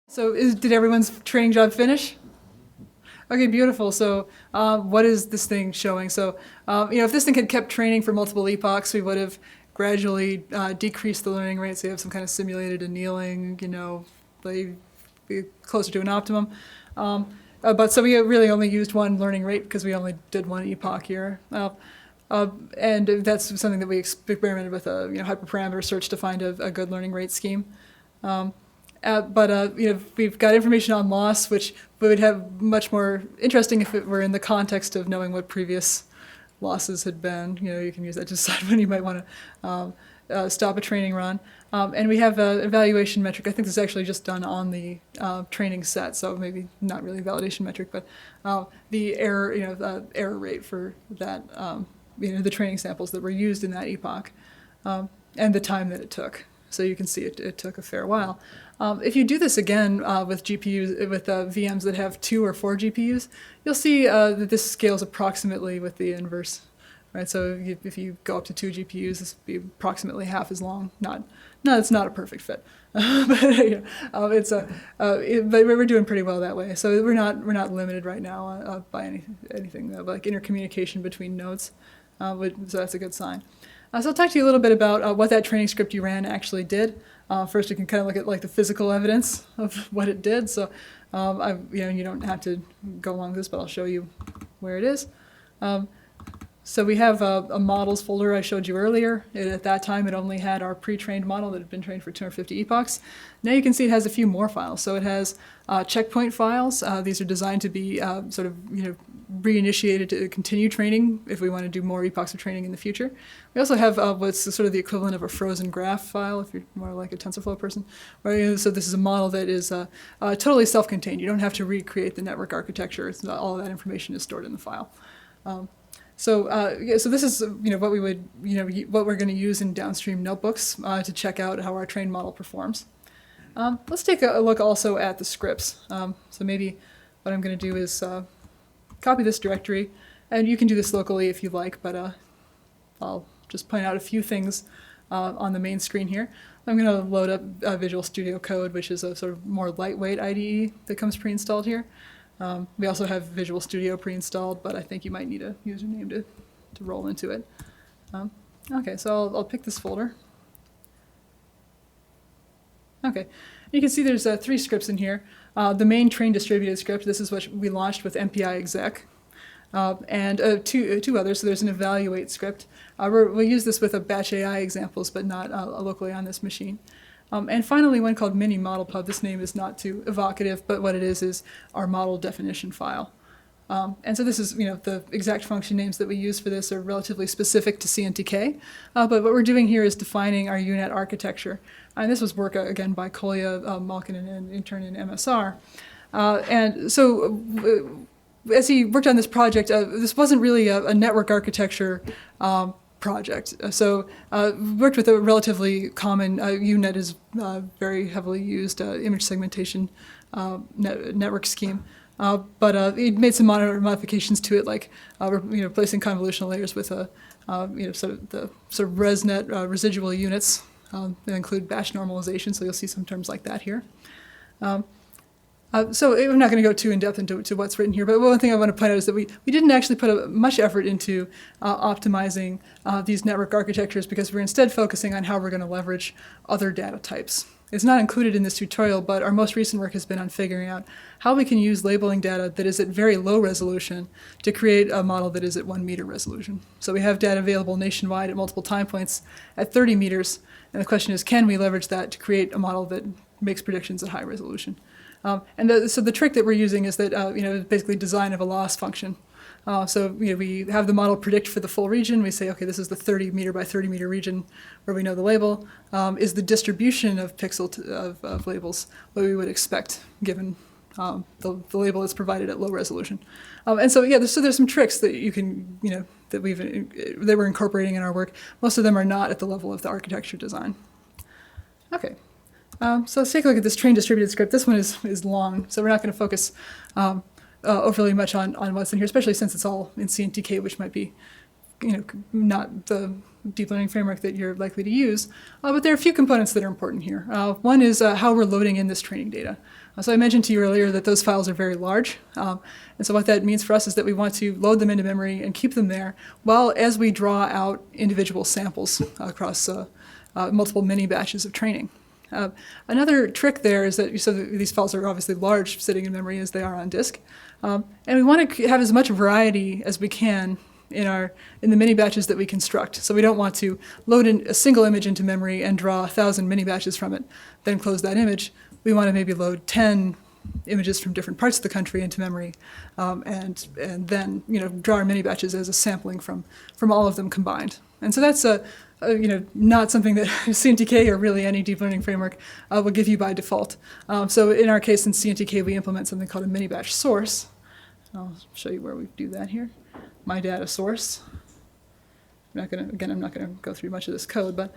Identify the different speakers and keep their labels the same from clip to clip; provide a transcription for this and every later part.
Speaker 1: So did everyone's training job finish? Okay, beautiful. So what is this thing showing? So if this thing had kept training for multiple epochs, we would have gradually decreased the learning rate. So you have some kind of simulated annealing, be closer to an optimum. But so we really only used one learning rate because we only did one epoch here. And that's something that we experimented with a hyperparameter search to find a good learning rate scheme. But we've got information on loss, which would have much more interesting if it were in the context of knowing what previous losses had been. You can use that to decide when you might want to stop a training run. And we have an evaluation metric. I think this is actually just done on the training set, so maybe not really a validation metric, but the error, the error rate for that, the training samples that were used in that epoch, and the time that it took. So you can see it took a fair while. If you do this again with GPUs, with VMs that have 2 or 4 GPUs, you'll see that this scales approximately with the inverse. Right, so if you go up to 2 GPUs, this would be approximately half as long. It's not a perfect fit, but but we're doing pretty well that way. So we're not limited right now by anything like intercommunication between nodes. So that's a good sign. So I'll talk to you a little bit about what that training script you ran actually did. First, you can kind of look at like the physical evidence of what it did. So you don't have to go along with this, but I'll show you where it is. So we have a models folder I showed you earlier. At that time, it only had our pre-trained model that had been trained for 250 epochs. Now you can see it has a few more files. So it has checkpoint files. These are designed to be sort of reinitiated to continue training if we want to do more epochs of training in the future. We also have what's sort of the equivalent of a frozen graph file, if you're more like a TensorFlow person. So this is a model that is totally self-contained. You don't have to recreate the network architecture. All of that information is stored in the file. So this is what we would what we're going to use in downstream notebooks to check out how our trained model performs. Let's take a look also at the scripts. So maybe what I'm going to do is copy this directory, and you can do this locally if you like, but I'll just point out a few things on the main screen here. I'm going to load up Visual Studio Code, which is a sort of more lightweight IDE that comes pre-installed here. We also have Visual Studio pre-installed, but I think you might need a username to roll into it. Okay, so I'll pick this folder. Okay, you can see there's 3 scripts in here. The main train distributed script, this is what we launched with MPI exec. And two others, so there's an evaluate script. We'll use this with a batch AI examples, but not locally on this machine. And finally, one called mini model pub. This name is not too evocative, but what it is our model definition file. And so this is, the exact function names that we use for this are relatively specific to CNTK. But what we're doing here is defining our UNet architecture. And this was work, again, by Kolya, Malkin, and an intern in MSR. And so as he worked on this project, this wasn't really a network architecture project. So worked with a relatively common, UNet is very heavily used image segmentation network scheme. But he made some minor modifications to it, like replacing convolutional layers with sort of ResNet residual units that include batch normalization. So you'll see some terms like that here. So I'm not going to go too in-depth into what's written here, but one thing I want to point out is that we didn't actually put much effort into optimizing these network architectures because we're instead focusing on how we're going to leverage other data types. It's not included in this tutorial, but our most recent work has been on figuring out how we can use labeling data that is at very low resolution to create a model that is at 1 meter resolution. So we have data available nationwide at multiple time points at 30 meters, and the question is, can we leverage that to create a model that makes predictions at high resolution? So the trick that we're using is that basically design of a loss function. So we have the model predict for the full region. We say, okay, this is the 30 meter by 30 meter region where we know the label. Is the distribution of of labels what we would expect given the label that's provided at low resolution? And so there's some tricks that you can that we're incorporating in our work. Most of them are not at the level of the architecture design. Okay. So let's take a look at this train distributed script. This one is long, so we're not going to focus overly much on what's in here, especially since it's all in CNTK, which might be not the deep learning framework that you're likely to use. But there are a few components that are important here. One is how we're loading in this training data. So I mentioned to you earlier that those files are very large. And so what that means for us is that we want to load them into memory and keep them there as we draw out individual samples across multiple mini batches of training. Another trick there is that these files are obviously large sitting in memory as they are on disk. And we want to have as much variety as we can in the mini batches that we construct. So we don't want to load in a single image into memory and draw 1,000 mini batches from it, then close that image. We want to maybe load 10 images from different parts of the country into memory, and then draw our mini batches as a sampling from all of them combined. And so that's not something that CNTK or really any deep learning framework will give you by default. So in our case in CNTK, we implement something called a mini batch source. I'll show you where we do that here. My data source. I'm not going to go through much of this code, but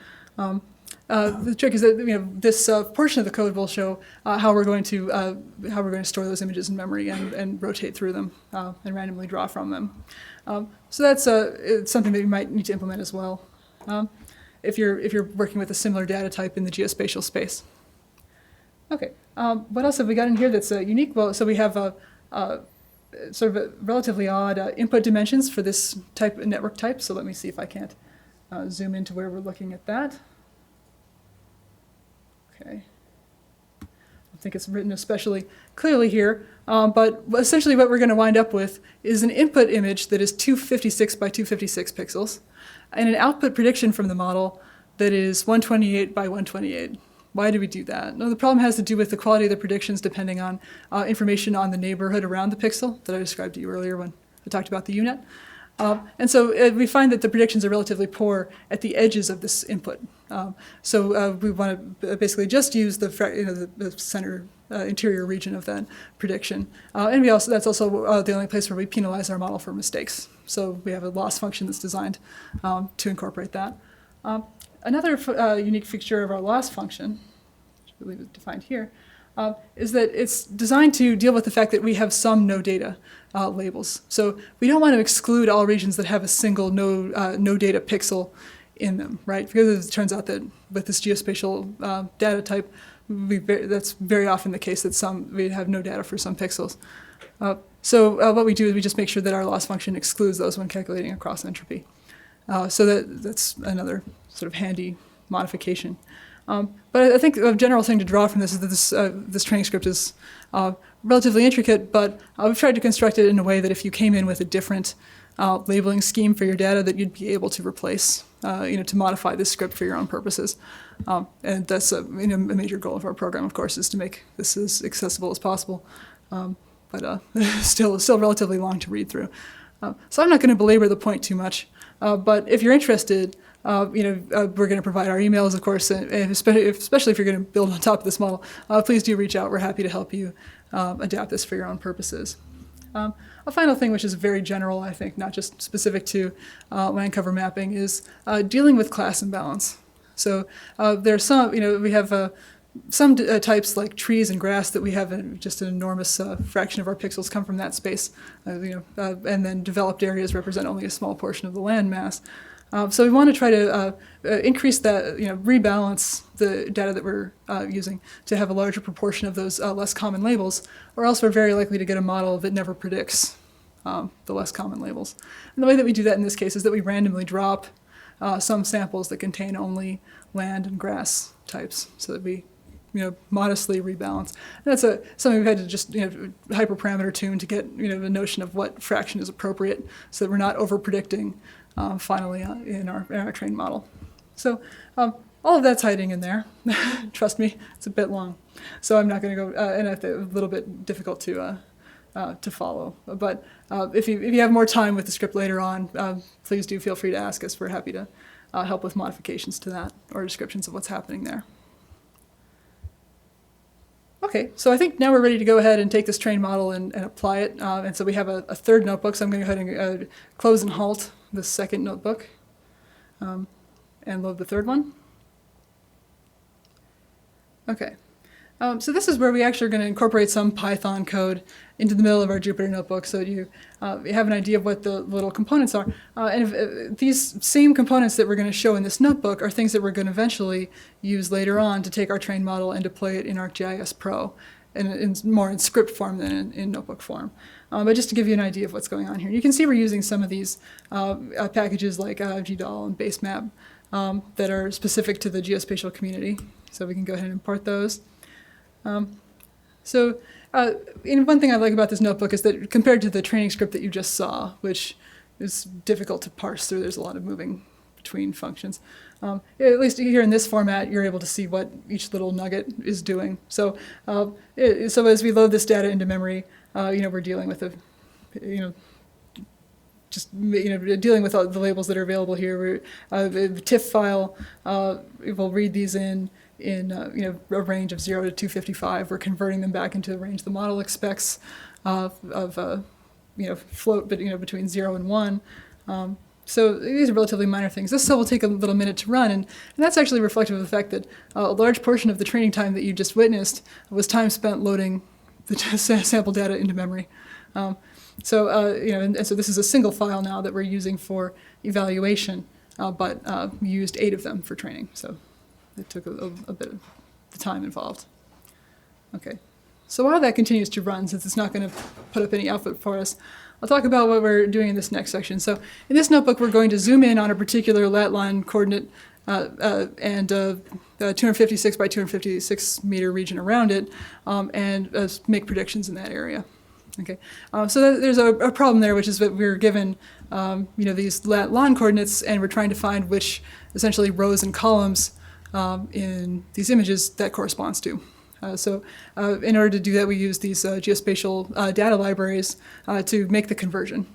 Speaker 1: the trick is that this portion of the code will show how we're going to store those images in memory and rotate through them and randomly draw from them. So that's it's something that you might need to implement as well if you're working with a similar data type in the geospatial space. Okay, what else have we got in here that's unique? Well, so we have sort of relatively odd input dimensions for this network type. So let me see if I can't zoom into where we're looking at that. Okay. I think it's written especially clearly here, but essentially what we're going to wind up with is an input image that is 256 by 256 pixels, and an output prediction from the model that is 128 by 128. Why do we do that? No, the problem has to do with the quality of the predictions depending on information on the neighborhood around the pixel that I described to you earlier when I talked about the UNet. And so we find that the predictions are relatively poor at the edges of this input. So we want to basically just use the center interior region of that prediction. And that's also the only place where we penalize our model for mistakes. So we have a loss function that's designed to incorporate that. Another unique feature of our loss function, which I believe is defined here, is that it's designed to deal with the fact that we have some no data labels. So we don't want to exclude all regions that have a single no data pixel in them, right? Because it turns out that with this geospatial data type, that's very often the case that we have no data for some pixels. So what we do is we just make sure that our loss function excludes those when calculating across entropy. So that's another sort of handy modification. But I think a general thing to draw from this is that this training script is relatively intricate, but we've tried to construct it in a way that if you came in with a different labeling scheme for your data, that you'd be able to replace, to modify this script for your own purposes. And that's a major goal of our program, of course, is to make this as accessible as possible, but still relatively long to read through. So I'm not going to belabor the point too much, but if you're interested, we're going to provide our emails, of course, and especially if you're going to build on top of this model, please do reach out. We're happy to help you adapt this for your own purposes. A final thing, which is very general, I think, not just specific to land cover mapping, is dealing with class imbalance. So there's some, we have some types like trees and grass that we have just an enormous fraction of our pixels come from that space, and then developed areas represent only a small portion of the land mass. So we want to try to increase that, rebalance the data that we're using to have a larger proportion of those less common labels, or else we're very likely to get a model that never predicts the less common labels. And the way that we do that in this case is that we randomly drop some samples that contain only land and grass types, so that we modestly rebalance. And that's something we've had to just hyperparameter tune to get a notion of what fraction is appropriate, so that we're not over predicting finally in our trained model. So all of that's hiding in there. Trust me, it's a bit long, so I'm not going to go, and it's a little bit difficult to follow. But if you have more time with the script later on, please do feel free to ask us. We're happy to help with modifications to that or descriptions of what's happening there. Okay, so I think now we're ready to go ahead and take this trained model and apply it. And so we have a third notebook, so I'm going to go ahead and close and halt the second notebook and load the third one. Okay, So this is where we actually are going to incorporate some Python code into the middle of our Jupyter notebook so that you have an idea of what the little components are. And if, these same components that we're going to show in this notebook are things that we're going to eventually use later on to take our trained model and deploy it in ArcGIS Pro, more in script form than in notebook form. But just to give you an idea of what's going on here. You can see we're using some of these packages like GDAL and Basemap that are specific to the geospatial community. So we can go ahead and import those. And one thing I like about this notebook is that compared to the training script that you just saw, which is difficult to parse through, there's a lot of moving between functions. At least here in this format, you're able to see what each little nugget is doing. So as we load this data into memory, we're dealing with dealing with all the labels that are available here. The TIFF file, we'll read these in a range of 0 to 255. We're converting them back into the range the model expects float, but between 0 and 1. So these are relatively minor things. This cell will take a little minute to run, and that's actually reflective of the fact that a large portion of the training time that you just witnessed was time spent loading the sample data into memory. So this is a single file now that we're using for evaluation, but we used 8 of them for training. So it took a bit of the time involved. Okay, so while that continues to run, since it's not going to put up any output for us, I'll talk about what we're doing in this next section. So in this notebook, we're going to zoom in on a particular lat line coordinate and 256 by 256 meter region around it, and make predictions in that area. Okay, so there's a problem there, which is that we're given these lat line coordinates, and we're trying to find which essentially rows and columns in these images that corresponds to. In order to do that, we use these geospatial data libraries to make the conversion.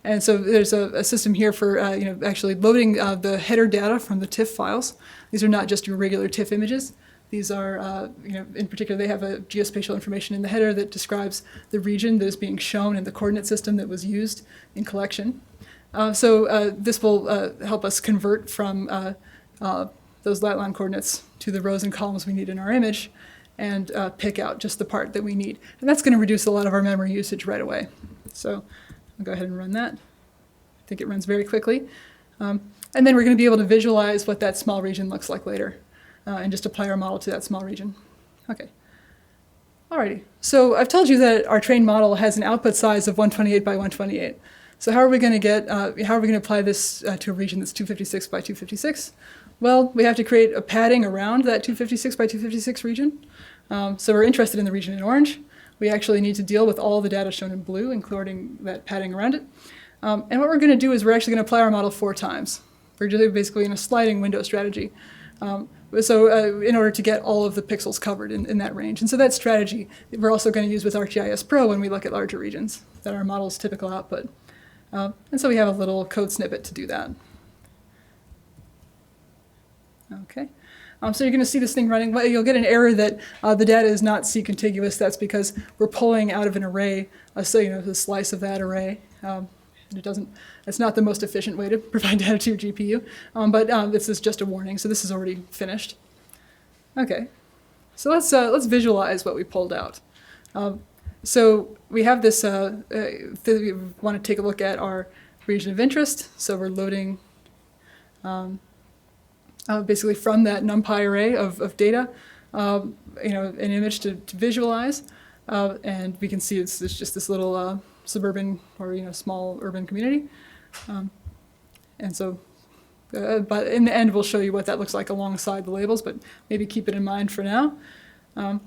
Speaker 1: And so there's a system here for actually loading the header data from the TIFF files. These are not just your regular TIFF images. These are, in particular, they have a geospatial information in the header that describes the region that is being shown in the coordinate system that was used in collection. This will help us convert from those lat line coordinates to the rows and columns we need in our image, and pick out just the part that we need. And that's going to reduce a lot of our memory usage right away. So I'll go ahead and run that. I think it runs very quickly. And then we're going to be able to visualize what that small region looks like later, and just apply our model to that small region. Okay. Alrighty. So I've told you that our trained model has an output size of 128 by 128. So how are we going to apply this to a region that's 256 by 256? Well, we have to create a padding around that 256 by 256 region. So we're interested in the region in orange. We actually need to deal with all the data shown in blue, including that padding around it. And what we're going to do is we're actually going to apply our model 4 times. We're basically in a sliding window strategy. In order to get all of the pixels covered in that range. And so that strategy we're also going to use with ArcGIS Pro when we look at larger regions that are our model's typical output. And so we have a little code snippet to do that. Okay. So you're going to see this thing running. Well, you'll get an error that the data is not C-contiguous. That's because we're pulling out of an array, a slice of that array. It's not the most efficient way to provide data to your GPU, but this is just a warning. So this is already finished. Okay. So let's visualize what we pulled out. So we have this. We want to take a look at our region of interest. So we're loading. Basically from that NumPy array of data, an image to visualize, and we can see it's just this little suburban or small urban community, and so, but in the end we'll show you what that looks like alongside the labels, but maybe keep it in mind for now. Now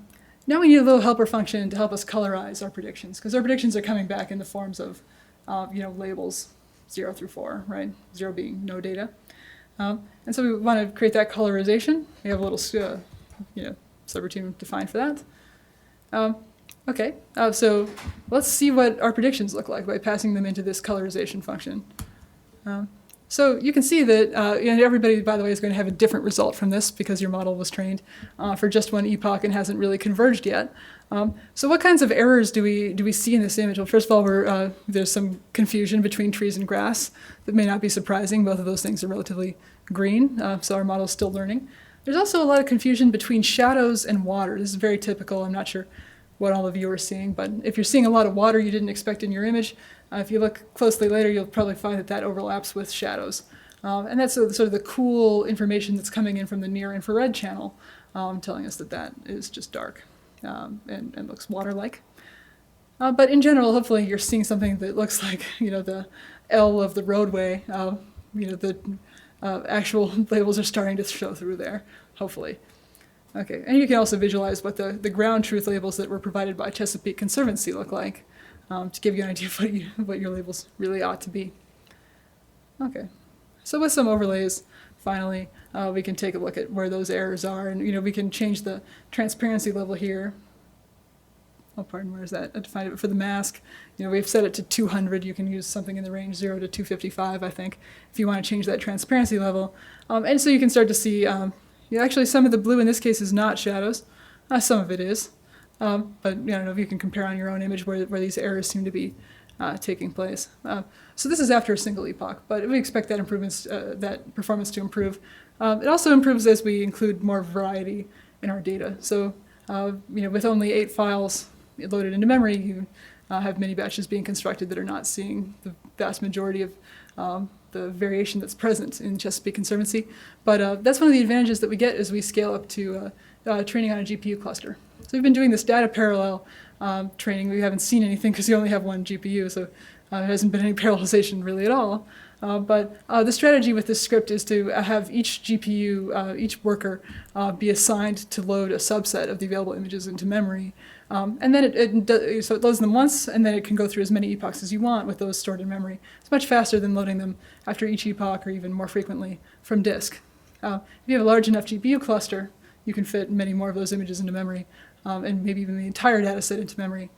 Speaker 1: we need a little helper function to help us colorize our predictions, because our predictions are coming back in the forms of labels 0 through 4, right? 0 being no data. And so we want to create that colorization. We have a little subroutine defined for that. Okay, so let's see what our predictions look like by passing them into this colorization function. So you can see that everybody, by the way, is going to have a different result from this because your model was trained for just one epoch and hasn't really converged yet. So what kinds of errors do we see in this image? Well, first of all, there's some confusion between trees and grass that may not be surprising. Both of those things are relatively green, so our model is still learning. There's also a lot of confusion between shadows and water. This is very typical. I'm not sure what all of you are seeing, but if you're seeing a lot of water you didn't expect in your image, if you look closely later, you'll probably find that that overlaps with shadows. And that's sort of the cool information that's coming in from the near infrared channel, telling us that that is just dark and looks water-like. But in general, hopefully you're seeing something that looks like, the L of the roadway. The actual labels are starting to show through there, hopefully. Okay, and you can also visualize what the ground truth labels that were provided by Chesapeake Conservancy look like, to give you an idea of what your labels really ought to be. Okay, so with some overlays, finally, we can take a look at where those errors are, and we can change the transparency level here. Oh, pardon, where is that? I defined it for the mask. We've set it to 200. You can use something in the range 0 to 255, I think, if you want to change that transparency level. And so you can start to see, actually some of the blue in this case is not shadows. Some of it is. But I don't know if you can compare on your own image where these errors seem to be taking place. So this is after a single epoch, but we expect that that performance to improve. It also improves as we include more variety in our data. So with only 8 files loaded into memory, you have many batches being constructed that are not seeing the vast majority of the variation that's present in Chesapeake Conservancy. But that's one of the advantages that we get as we scale up to training on a GPU cluster. So we've been doing this data parallel training. We haven't seen anything because you only have one GPU, so there hasn't been any parallelization really at all. But the strategy with this script is to have each GPU, each worker, be assigned to load a subset of the available images into memory. And then so it loads them once, and then it can go through as many epochs as you want with those stored in memory. It's much faster than loading them after each epoch, or even more frequently from disk. If you have a large enough GPU cluster, you can fit many more of those images into memory, and maybe even the entire data set into memory.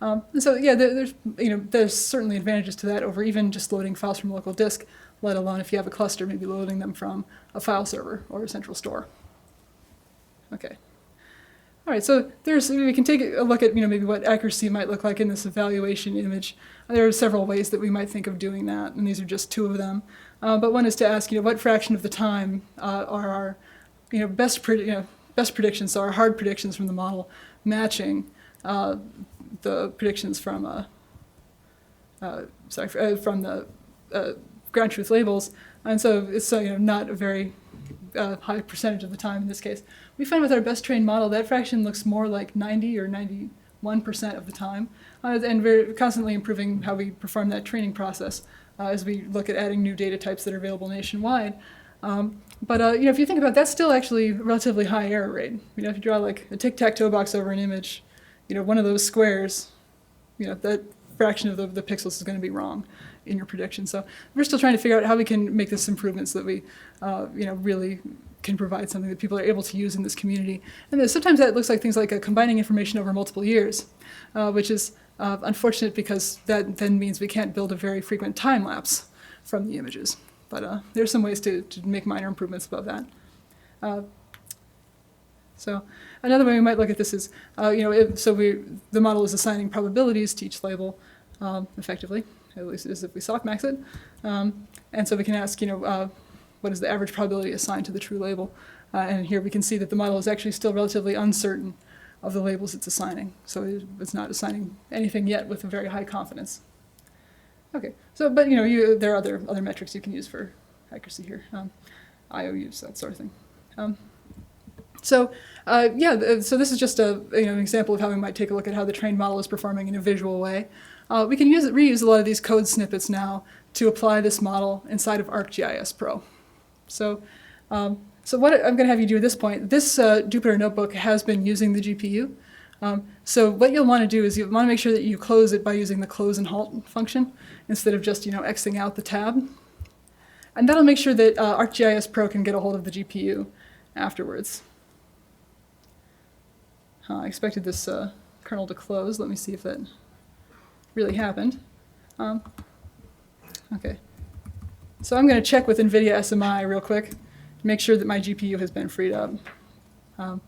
Speaker 1: And so yeah, there's certainly advantages to that over even just loading files from a local disk, let alone if you have a cluster, maybe loading them from a file server or a central store. Okay. All right, so we can take a look at maybe what accuracy might look like in this evaluation image. There are several ways that we might think of doing that, and these are just 2 of them. But one is to ask, what fraction of the time are our best predictions, so our hard predictions from the model, matching the predictions from from the ground truth labels, and so it's not a very high percentage of the time in this case. We find with our best trained model that fraction looks more like 90 or 91% of the time, and we're constantly improving how we perform that training process as we look at adding new data types that are available nationwide. But if you think about it, that's still actually a relatively high error rate. If you draw like a tic-tac-toe box over an image, one of those squares, that fraction of the pixels is going to be wrong in your prediction. So we're still trying to figure out how we can make this improvement so that we, really can provide something that people are able to use in this community. And then sometimes that looks like things like combining information over multiple years, which is unfortunate because that then means we can't build a very frequent time lapse from the images. But there's some ways to make minor improvements above that. So another way we might look at this is, the model is assigning probabilities to each label effectively, at least as if we softmax it. And so we can ask, what is the average probability assigned to the true label? And here we can see that the model is actually still relatively uncertain of the labels it's assigning. So it's not assigning anything yet with a very high confidence. Okay, so but there are other metrics you can use for accuracy here, IOUs, that sort of thing. So this is just an example of how we might take a look at how the trained model is performing in a visual way. We can reuse a lot of these code snippets now to apply this model inside of ArcGIS Pro. So what I'm going to have you do at this point, this Jupyter Notebook has been using the GPU. So what you'll want to do is you want to make sure that you close it by using the close and halt function instead of just Xing out the tab. And that'll make sure that ArcGIS Pro can get a hold of the GPU afterwards. I expected this kernel to close. Let me see if that really happened. Okay. So I'm going to check with NVIDIA SMI real quick to make sure that my GPU has been freed up. And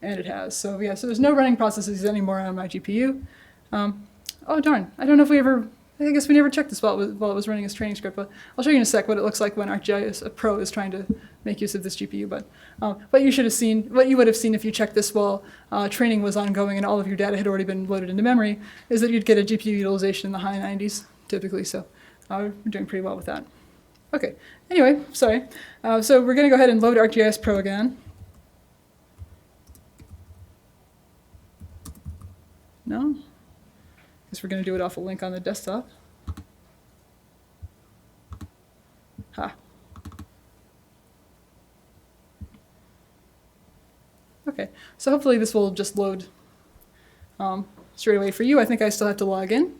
Speaker 1: it has. So there's no running processes anymore on my GPU. Oh darn, I don't know if we ever I guess we never checked this while it was running as training script, but I'll show you in a sec what it looks like when ArcGIS Pro is trying to make use of this GPU. But what you would have seen if you checked this while training was ongoing and all of your data had already been loaded into memory, is that you'd get a GPU utilization in the high 90s typically. So we're doing pretty well with that. Okay. Anyway, sorry. So we're going to go ahead and load ArcGIS Pro again. No? Guess we're going to do it off a link on the desktop. Ha. Okay, so hopefully this will just load straight away for you. I think I still have to log in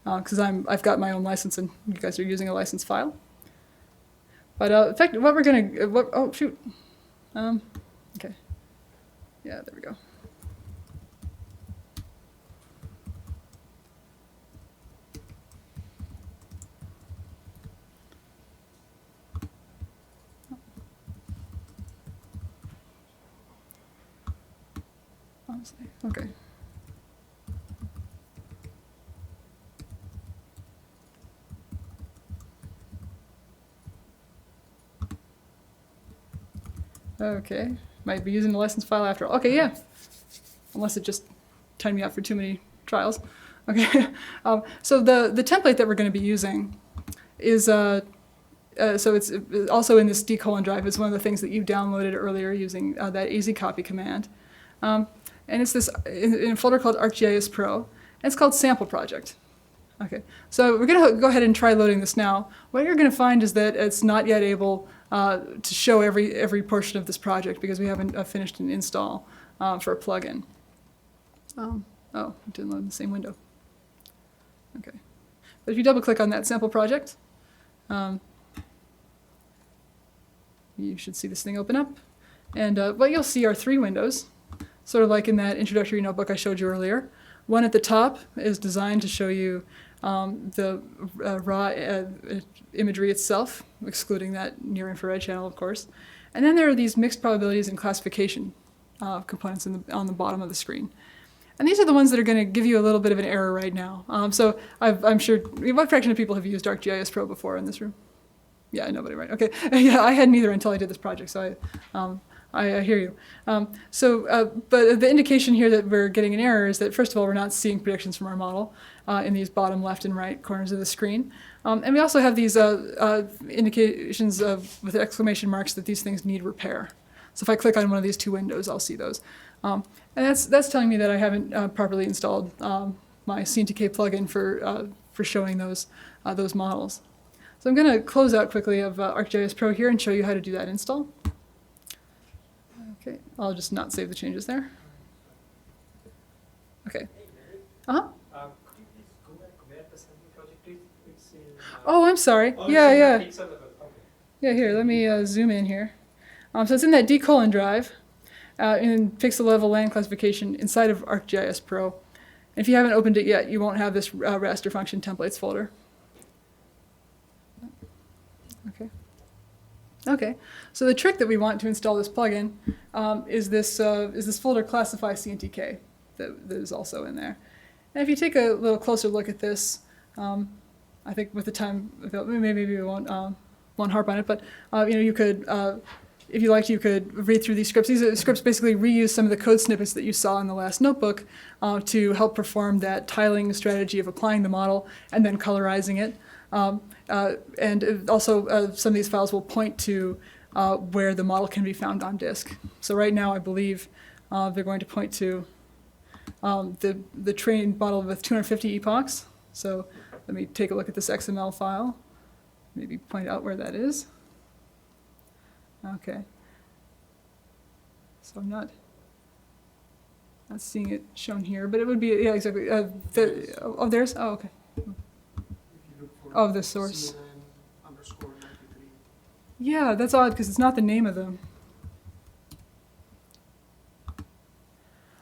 Speaker 1: because I've got my own license and you guys are using a license file. But in fact, what we're going to, oh shoot. Okay, yeah, there we go. Okay. Okay, might be using the license file after all. Okay, yeah. Unless it just timed me out for too many trials. Okay, so the template that we're going to be using is, so it's also in this d:colon drive. It's one of the things that you downloaded earlier using that AZCopy command. And it's this in a folder called ArcGIS Pro, and it's called Sample Project. Okay, so we're going to go ahead and try loading this now. What you're going to find is that it's not yet able to show every portion of this project because we haven't finished an install for a plugin. Oh, it didn't load in the same window. Okay, but if you double-click on that sample project, you should see this thing open up. And what you'll see are 3 windows, sort of like in that introductory notebook I showed you earlier. One at the top is designed to show you the raw imagery itself, excluding that near-infrared channel, of course. And then there are these mixed probabilities and classification components on the bottom of the screen. And these are the ones that are going to give you a little bit of an error right now. So I'm sure, what fraction of people have used ArcGIS Pro before in this room? Yeah, nobody, right? Okay. Yeah, I hadn't either until I did this project, so I hear you. But the indication here that we're getting an error is that, first of all, we're not seeing predictions from our model in these bottom left and right corners of the screen. And we also have these indications with exclamation marks that these things need repair. So if I click on one of these 2 windows, I'll see those. And that's telling me that I haven't properly installed my CNTK plugin for showing those models. So I'm going to close out quickly of ArcGIS Pro here and show you how to do that install. Okay, I'll just not save the changes there. Okay.
Speaker 2: Could you please go back where the sample project is? It's in,
Speaker 1: oh, I'm sorry.
Speaker 2: oh,
Speaker 1: Yeah.
Speaker 2: Pixel level. Okay.
Speaker 1: Yeah, here, let me zoom in here. So it's in that d:colon drive in pixel level land classification inside of ArcGIS Pro. And if you haven't opened it yet, you won't have this raster function templates folder. Okay, so the trick that we want to install this plugin is this folder classify CNTK that is also in there. And if you take a little closer look at this, I think with the time, maybe we won't harp on it, but you could, if you liked, you could read through these scripts. These scripts basically reuse some of the code snippets that you saw in the last notebook to help perform that tiling strategy of applying the model and then colorizing it. And also some of these files will point to where the model can be found on disk. So right now I believe they're going to point to the trained model with 250 epochs. So let me take a look at this XML file, maybe point out where that is. Okay. So I'm not seeing it shown here, but it would be, yeah, exactly. There's, oh, okay. Oh, the source.
Speaker 2: CNN_93.
Speaker 1: Yeah, that's odd because it's not the name of them.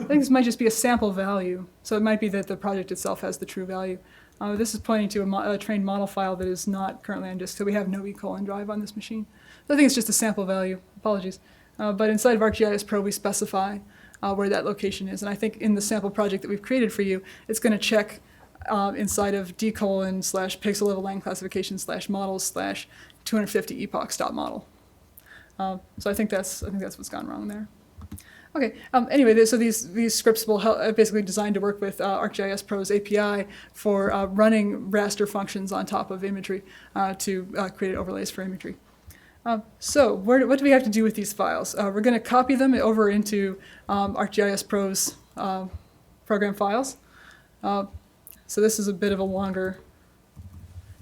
Speaker 1: I think this might just be a sample value. So it might be that the project itself has the true value. This is pointing to a trained model file that is not currently on disk, so we have no E2E drive on this machine. So I think it's just a sample value. Apologies. But inside of ArcGIS Pro, we specify where that location is. And I think in the sample project that we've created for you, it's going to check inside of d:/pixel level line classification /models/250 epochs.model. So I think that's what's gone wrong there. Okay. Anyway, so these scripts will help, basically designed to work with ArcGIS Pro's API for running raster functions on top of imagery to create overlays for imagery. So what do we have to do with these files? We're going to copy them over into ArcGIS Pro's program files. So this is a bit of a longer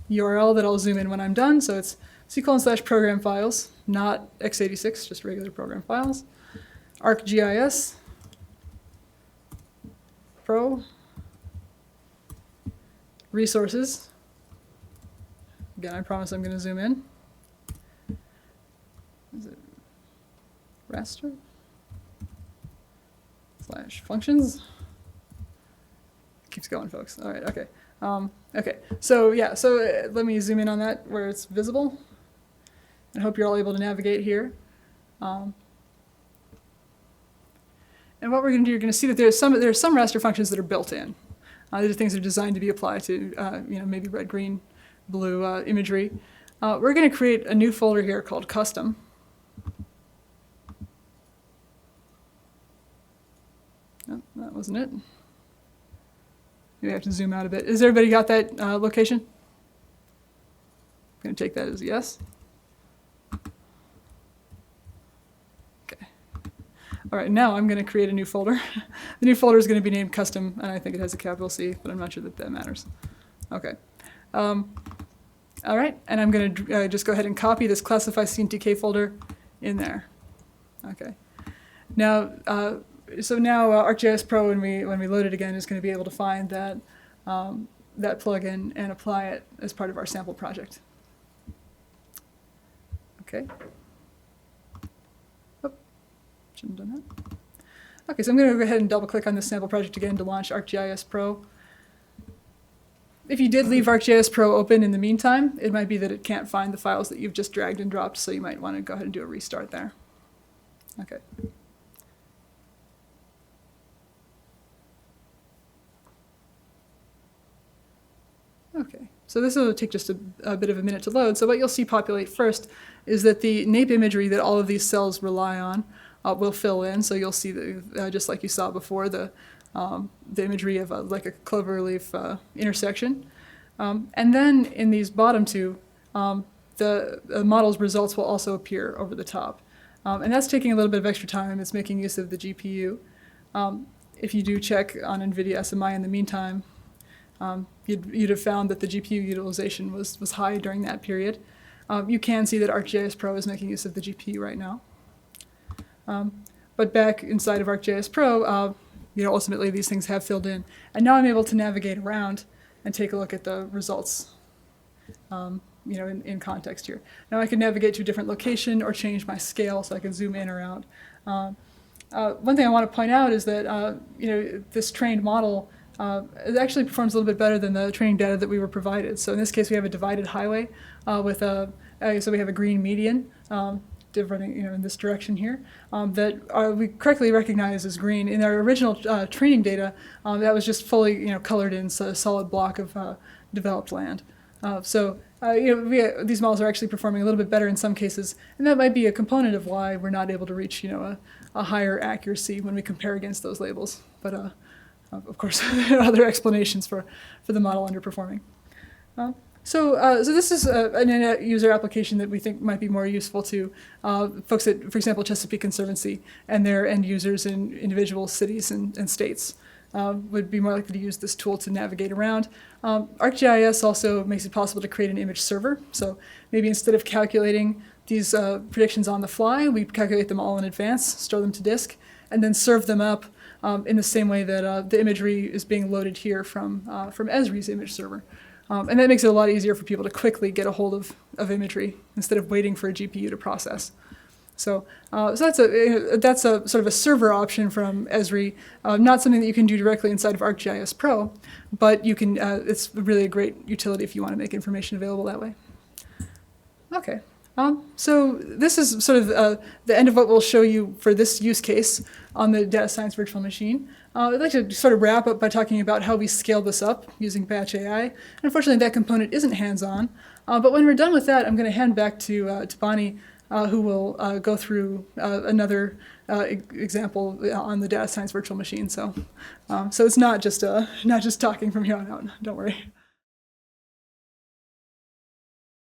Speaker 1: URL that I'll zoom in when I'm done. So it's c:/program files, not x86, just regular program files. ArcGIS Pro resources. Again, I promise I'm going to zoom in. Is it raster /functions? Keeps going, folks. All right. Okay. Okay. So yeah. So let me zoom in on that where it's visible. I hope you're all able to navigate here. And what we're going to do, you're going to see that there are some raster functions that are built in. These are things that are designed to be applied to, maybe red, green, blue imagery. We're going to create a new folder here called custom. No, that wasn't it. Maybe I have to zoom out a bit. Has everybody got that location? I'm going to take that as a yes. All right, now I'm going to create a new folder. The new folder is going to be named custom, and I think it has a capital C, but I'm not sure that that matters. Okay. All right, and I'm going to just go ahead and copy this classify CNTK folder in there. Okay. Now, so now ArcGIS Pro, when we load it again, is going to be able to find that that plugin and apply it as part of our sample project. Okay. Shouldn't have done that. Okay, so I'm going to go ahead and double click on this sample project again to launch ArcGIS Pro. If you did leave ArcGIS Pro open in the meantime, it might be that it can't find the files that you've just dragged and dropped, so you might want to go ahead and do a restart there. Okay. Okay, so this will take just a bit of a minute to load. So what you'll see populate first is that the nape imagery that all of these cells rely on will fill in. So you'll see, just like you saw before, the imagery of like a cloverleaf intersection. And then in these bottom two, the model's results will also appear over the top. And that's taking a little bit of extra time. It's making use of the GPU. If you do check on NVIDIA SMI in the meantime, you'd have found that the GPU utilization was high during that period. You can see that ArcGIS Pro is making use of the GPU right now. But back inside of ArcGIS Pro, ultimately these things have filled in. And now I'm able to navigate around and take a look at the results, in context here. Now I can navigate to a different location or change my scale so I can zoom in or out. One thing I want to point out is that, this trained model it actually performs a little bit better than the training data that we were provided. So in this case, we have a divided highway with so we have a green median running, in this direction here that we correctly recognize as green. In our original training data, that was just fully, colored in a solid block of developed land. These models are actually performing a little bit better in some cases, and that might be a component of why we're not able to reach, a higher accuracy when we compare against those labels. But of course, there are other explanations for the model underperforming. So this is an end user application that we think might be more useful to folks at, for example, Chesapeake Conservancy and their end users in individual cities and states would be more likely to use this tool to navigate around. ArcGIS also makes it possible to create an image server. So maybe instead of calculating these predictions on the fly, we calculate them all in advance, store them to disk, and then serve them up in the same way that the imagery is being loaded here from Esri's image server. And that makes it a lot easier for people to quickly get a hold of imagery instead of waiting for a GPU to process. So that's a sort of a server option from Esri, not something that you can do directly inside of ArcGIS Pro, but you can. It's really a great utility if you want to make information available that way. Okay. So this is sort of the end of what we'll show you for this use case on the data science virtual machine. I'd like to sort of wrap up by talking about how we scale this up using batch AI. Unfortunately, that component isn't hands-on, but when we're done with that, I'm going to hand back to Bonnie, who will go through another example on the data science virtual machine. So it's not just talking from here on out. Don't worry.